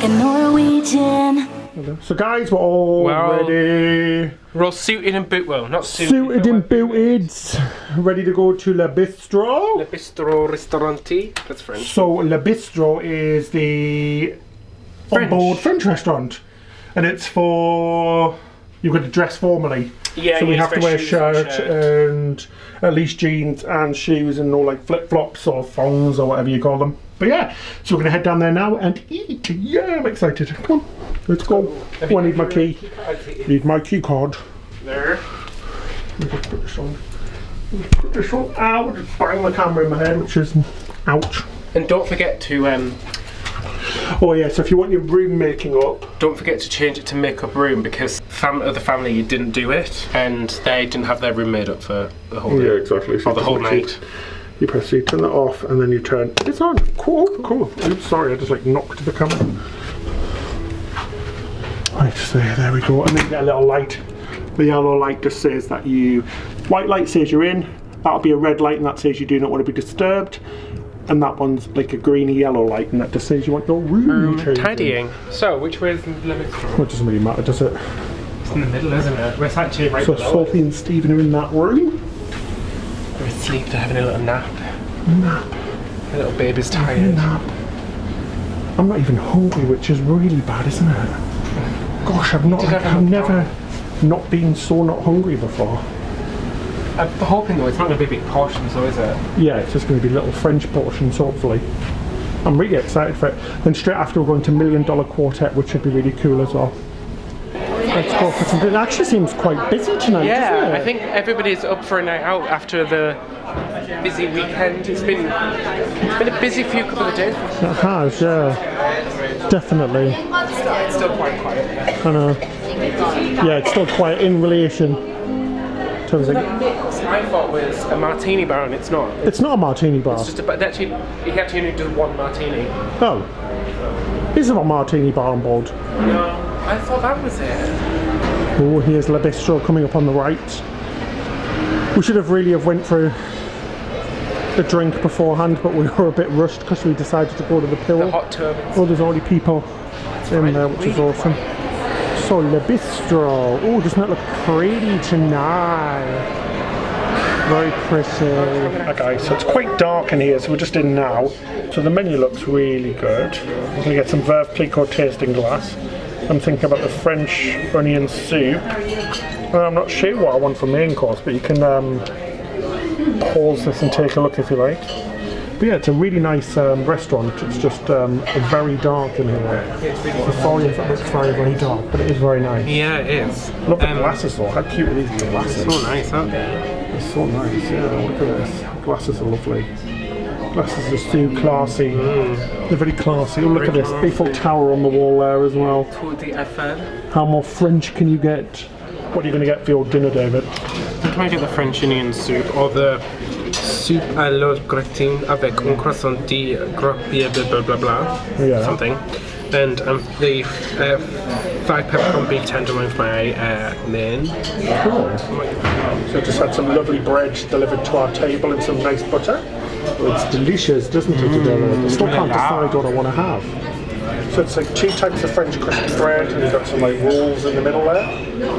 a Norwegian. So guys, we're all ready. We're all suited and booted. Well, not suited. Suited and booted. Ready to go to Le Bistro. Le Bistro Restauranti. That's French. So Le Bistro is the on-board French restaurant. And it's for... You've got to dress formally. Yeah, so we have to wear a shirt and at least jeans and shoes and no like flip-flops or thongs or whatever you call them. But yeah, so we're going to head down there now and eat. Yeah, I'm excited. Come on, let's go. Oh, I need my key. Need my key card. There. Let me just put this on. Put this on. Ow, just bang the camera in my head, which is ouch. And don't forget to oh yeah, so if you want your room making up, don't forget to change it to makeup room, because of the family didn't do it and they didn't have their room made up for the whole day. Yeah, exactly. So or the whole night. You press, so you turn that off and then you turn, it's on. Cool, cool. Oops, sorry, I just like knocked the camera. Right, so there we go. And then you get a little light. The yellow light just says that white light says you're in. That'll be a red light and that says you do not want to be disturbed. And that one's like a greeny yellow light and that just says you want your room tidying. So, which way is the limit? Well, it doesn't really matter, does it? It's in the middle, isn't it? We're actually right below. So Sophie and Stephen are in that room. They're asleep, they're having a little nap. Nap. The little baby's tired. Nap. I'm not even hungry, which is really bad, isn't it? Gosh, I've never not been so not hungry before. I'm hoping though it's not going to be big portions though, is it? Yeah, it's just going to be little French portions, hopefully. I'm really excited for it. Then straight after we're going to Million Dollar Quartet, which should be really cool as well. Let's go for something. It actually seems quite busy tonight, doesn't it? I think everybody's up for a night out after the busy weekend. It's been a busy few couple of days. It has, yeah. Definitely. It's still quite quiet. I know. Yeah, it's still quiet in relation to everything. I thought it was a martini bar and it's not. It's not a martini bar. It's just he actually only does one martini. Oh. Is there a martini bar on board? No. I thought that was it. Oh, here's Le Bistro coming up on the right. We should have really went for a drink beforehand, but we were a bit rushed because we decided to go to the pool. The hot tub. Oh, there's already people in there, which is awesome. So Le Bistro. Oh, doesn't that look pretty tonight? Very pretty. Okay, so it's quite dark in here, so we're just in now. So the menu looks really good. We're going to get some Veuve Clicquot tasting glass. I'm thinking about the French onion soup. I'm not sure what I want for main course, but you can pause this and take a look if you like. But yeah, it's a really nice restaurant. It's just very dark in here. So sorry if it looks very, very dark, but it is very nice. Yeah, it is. Love the glasses though. How cute are these glasses? So nice, aren't they? They're so nice, yeah. Look at this. Glasses are lovely. Glasses are so classy. They're very classy. Oh, look at this Eiffel Tower on the wall there as well. Tour d'Eiffel. How more French can you get? What are you going to get for your dinner, David? I'm trying to get the French onion soup or the soup à la gratin avec un croissant de gras blah blah blah. Yeah. Something. And the 5 peppercorn beef tenderloin for my main. Cool. So just had some lovely bread delivered to our table and some nice butter. Well, it's delicious, doesn't it? I still can't decide what I want to have. So it's like 2 types of French crispy bread, and you've got some like rolls in the middle there.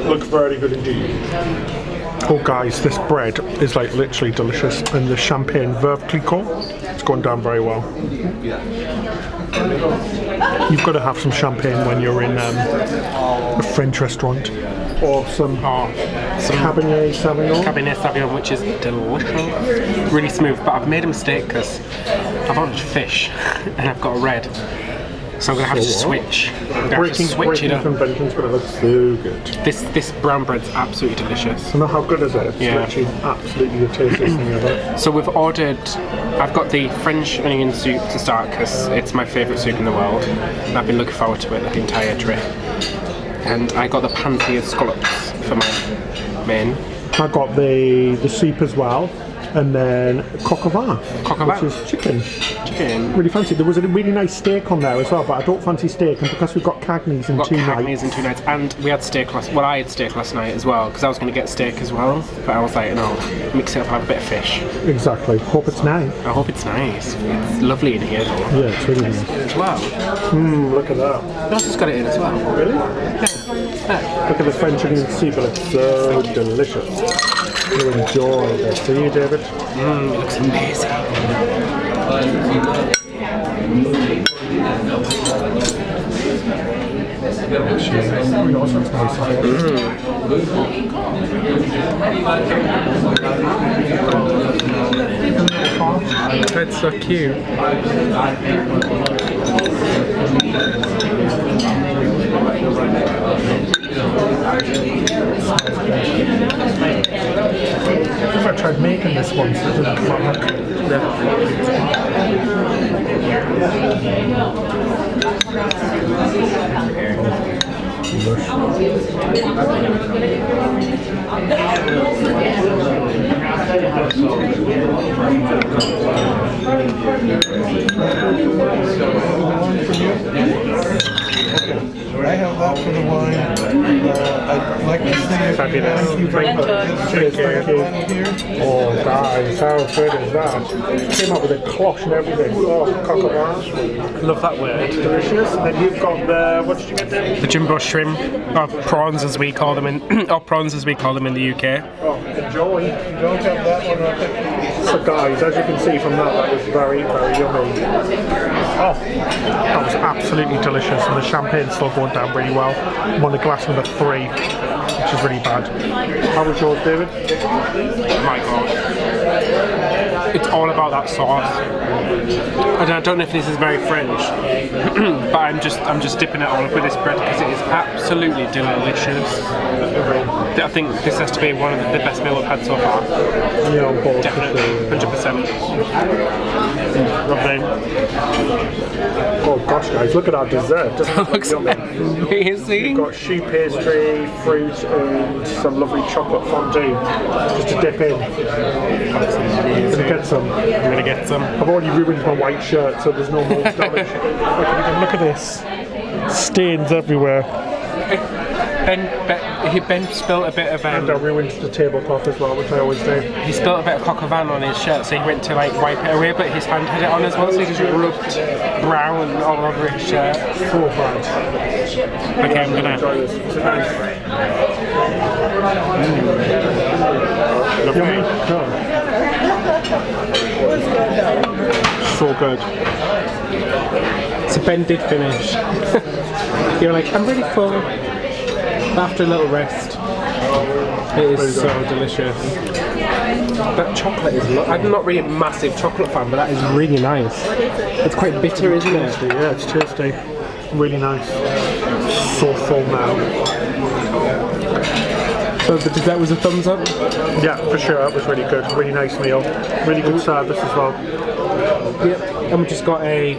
Look very good indeed. Oh guys, this bread is like literally delicious, and the champagne Veuve Clicquot, it's going down very well. You've got to have some champagne when you're in a French restaurant. Or some Cabernet Sauvignon. Cabernet Sauvignon, which is delicious. Really smooth, but I've made a mistake because I've ordered fish and I've got a red. So I'm going to have to switch. Breaking conventions, but it looks so good. This brown bread's absolutely delicious. I know how good is it? It's literally absolutely the tastiest thing ever. So we've ordered, I've got the French onion soup to start because it's my favourite soup in the world. And I've been looking forward to it the entire trip. And I got the panty of scallops for my main. I got the soup as well. and then coq au vin, which is chicken. Really fancy. There was a really nice steak on there as well, but I don't fancy steak, and because we've got Cagney's in 2 nights. And we had steak I had steak last night as well, because I was going to get steak as well, but I was like, no, mix it up, have a bit of fish. Exactly. Hope it's nice. I hope it's nice. It's lovely in here though. Yeah, it's really nice. As well. Look at that. Ross has got it in as well. Really? Yeah. Look at this French onion soup, but it's so delicious. You'll enjoy this. See you, David? It looks amazing. That's so cute. I tried making this once, it didn't come out. I have that for the wine. I'd like to say Fabulous. thank you very much. Cheers, thank you. Oh guys, how good is that? Came up with a cloche and everything. Oh, coq au vin. Love that word. Delicious. And then you've got the, what did you get there? The jumbo shrimp, or prawns as we call them in, or prawns as we call them in the UK. Oh, enjoy. You don't have that one, I think. So guys, as you can see from that was very, very yummy. Oh, that was absolutely delicious, and the champagne's still going down really well. I'm on the glass number 3, which is really bad. How was yours, David? Oh my god. It's all about that sauce. And I don't know if this is very French, but I'm just dipping it all up with this bread because it is absolutely delicious. I think this has to be one of the best meal I've had so far. Yeah, on board. Definitely, 100%. Lovely. Oh gosh, guys, look at our dessert. Doesn't it Looks look yummy? amazing. We've got choux pastry, fruit, and some lovely chocolate fondue just to dip in. I'm gonna get some. I'm gonna get some. I've already ruined my white shirt, so there's no more damage. Look at this. Stains everywhere. Ben spilled a bit of And I ruined the tablecloth as well, which I always do. he spilled a bit of coq au vin on his shirt, so he went to like wipe it away, but his hand had it on as well, so he just rubbed brown all over his shirt. So bad. Okay, I'm gonna. Enjoy this. Is it nice? Yummy? So good. So Ben did finish. You're like, I'm really full. After a little rest, it is so delicious. That chocolate is. I'm not really a massive chocolate fan, but that is really nice. It's quite bitter, isn't it? Yeah, it's tasty. Really nice. So full now. So the dessert was a thumbs up. Yeah, for sure. It was really good. Really nice meal. Really good service as well. Yep. And we just got I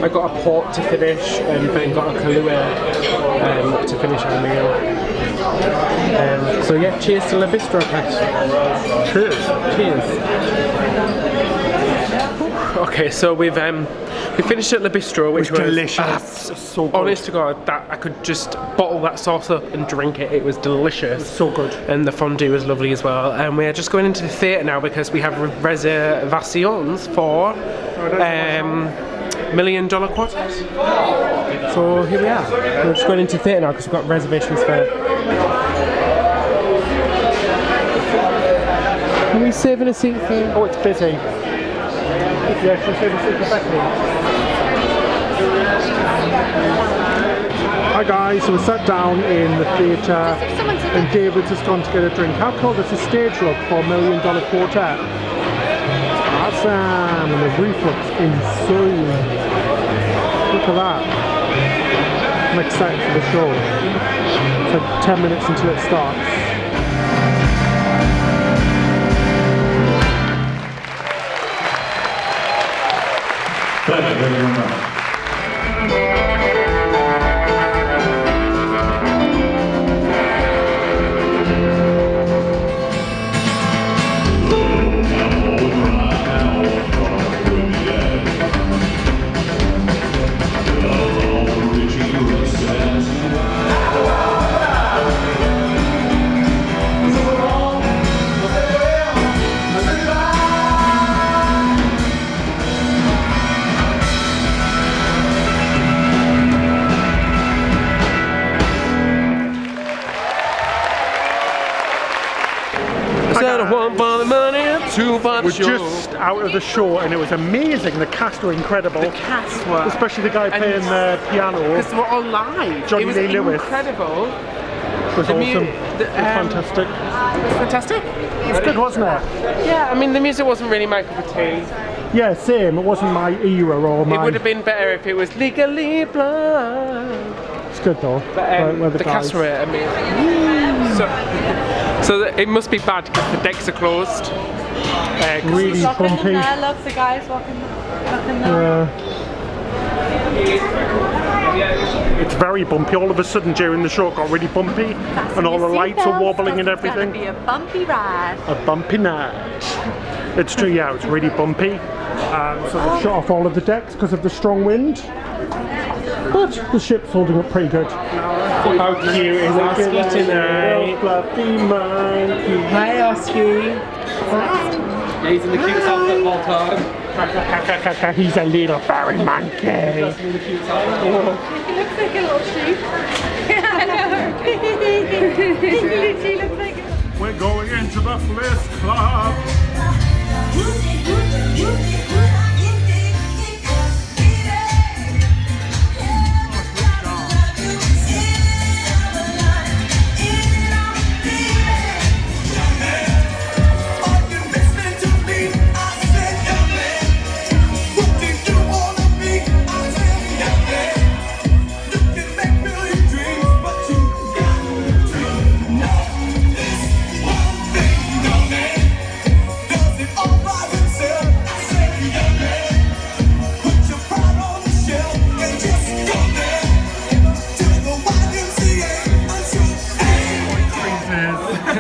got a port to finish, and Ben got a Kahlua to finish our meal. So yeah, cheers to the Bistro guys. Cheers. Cheers. Okay, so we finished at the Bistro, which was delicious. So good. Honest to God, that I could just bottle that sauce up and drink it. It was delicious. So good. And the fondue was lovely as well. And we're just going into the theatre now because we have reservations for Million Dollar Quartet. So here we are. We're just going into the theatre now because we've got reservations for. Are we saving a seat for? Oh, it's busy. Yeah, should we save a seat for Becky? Hi guys, so we sat down in the theatre and David's just gone to get a drink. How cool is the stage look for Million Dollar Quartet? Awesome! And the roof looks insane. Look at that. I'm excited for the show. It's like 10 minutes until it starts. Thank you very much. Said I want for the money, two for the We're show. just out of the show and it was amazing. The cast were incredible. The cast were. Especially the guy playing the piano. Because they were all live. Johnny It was Lee Lewis. incredible. It was The awesome. the, Fantastic. It was fantastic. It was good, wasn't it? Yeah, I mean the music wasn't really my cup of tea. Yeah, same. It wasn't my era or my... It would have been better if it was Legally Blonde. It's good though. But the cast were amazing. So it must be bad because the decks are closed. Really bumpy. Look, the guys walking there. It's very bumpy. All of a sudden during the show it got really bumpy and all the lights are wobbling and everything. It's gonna be a bumpy ride. A bumpy night. It's true, yeah, it's really bumpy. So they've shut off all of the decks because of the strong wind. But the ship's holding up pretty good. How cute is Oski tonight? Fluffy monkey. Hi Oski. He's in the cutest outfit of all time. He's a little fairy monkey. He looks like a little sheep. Yeah, I know. He literally looks like a... We're going into the Bliss Club. David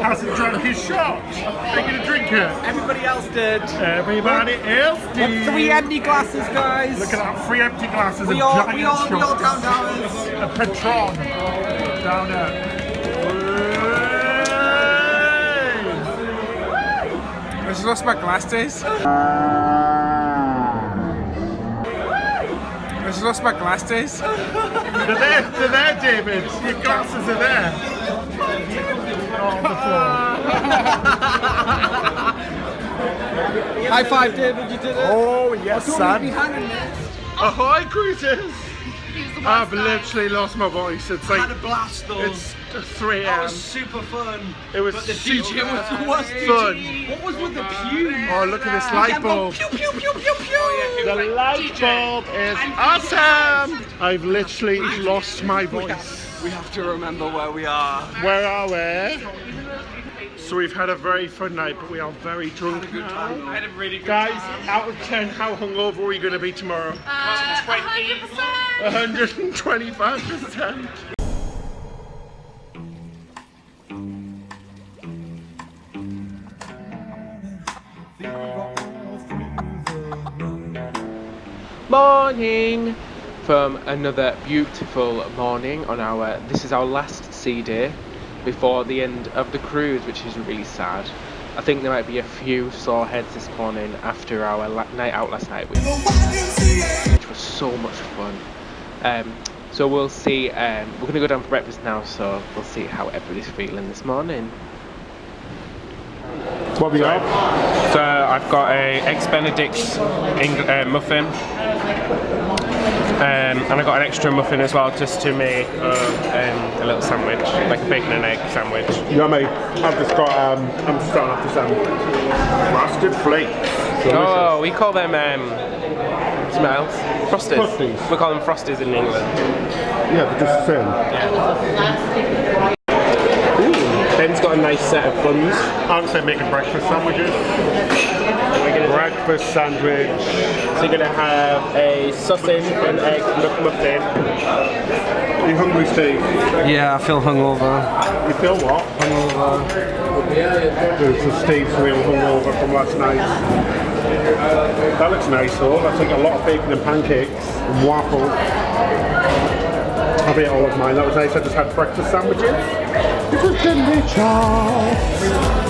hasn't drunk his shot. Are you going to drink it? Everybody else did. Everybody else did. 3 empty glasses, guys. Look at that, 3 empty glasses We of all giant down shots. downers. A Patron. Down there. I just lost my glasses. I just lost my glasses. They're there, David. Your glasses are there. On the floor. High five, David, you did it. Oh, yes, son. Behind me. Ahoy, Cruises! I've literally lost my voice. It's like, Had a blast though. it's 3 That a.m. was super fun. It was But the super DJ was the worst fun. DJ. What was with the pew? Oh, look at this light bulb. Pew, pew, pew, pew, pew. The light bulb is awesome! I've literally lost my voice. We have to remember where we are. Where are we? So we've had a very fun night, but we are very drunk now. I had a really good Guys, out of 10, how hungover are we going to be tomorrow? 100%. 125%. morning from another beautiful morning on our, this is our last sea day before the end of the cruise, which is really sad. I think there might be a few sore heads this morning after our night out last night, which was so much fun. So we'll see, we're going to go down for breakfast now, so we'll see how everybody's feeling this morning. What we got? So I've got a Eggs Benedict muffin, and I got an extra muffin as well, just to make a little sandwich, like a bacon and egg sandwich. Yummy. I've just got, I'm starting off with some frosted flakes. Oh, we call them something else. Frosties. Frosties. We call them Frosties in England. Yeah, they're just the same. Ben's got a nice set of buns. I would say making breakfast sandwiches. Breakfast sandwich. So you're gonna have a sausage and egg muffin. Are you hungry, Steve? Yeah, I feel hungover. You feel what? Hungover. There's the Steve's real hungover from last night. That looks nice though. That's like a lot of bacon and pancakes and waffles. I've ate all of mine. That was nice. I just had breakfast sandwiches. It was delicious.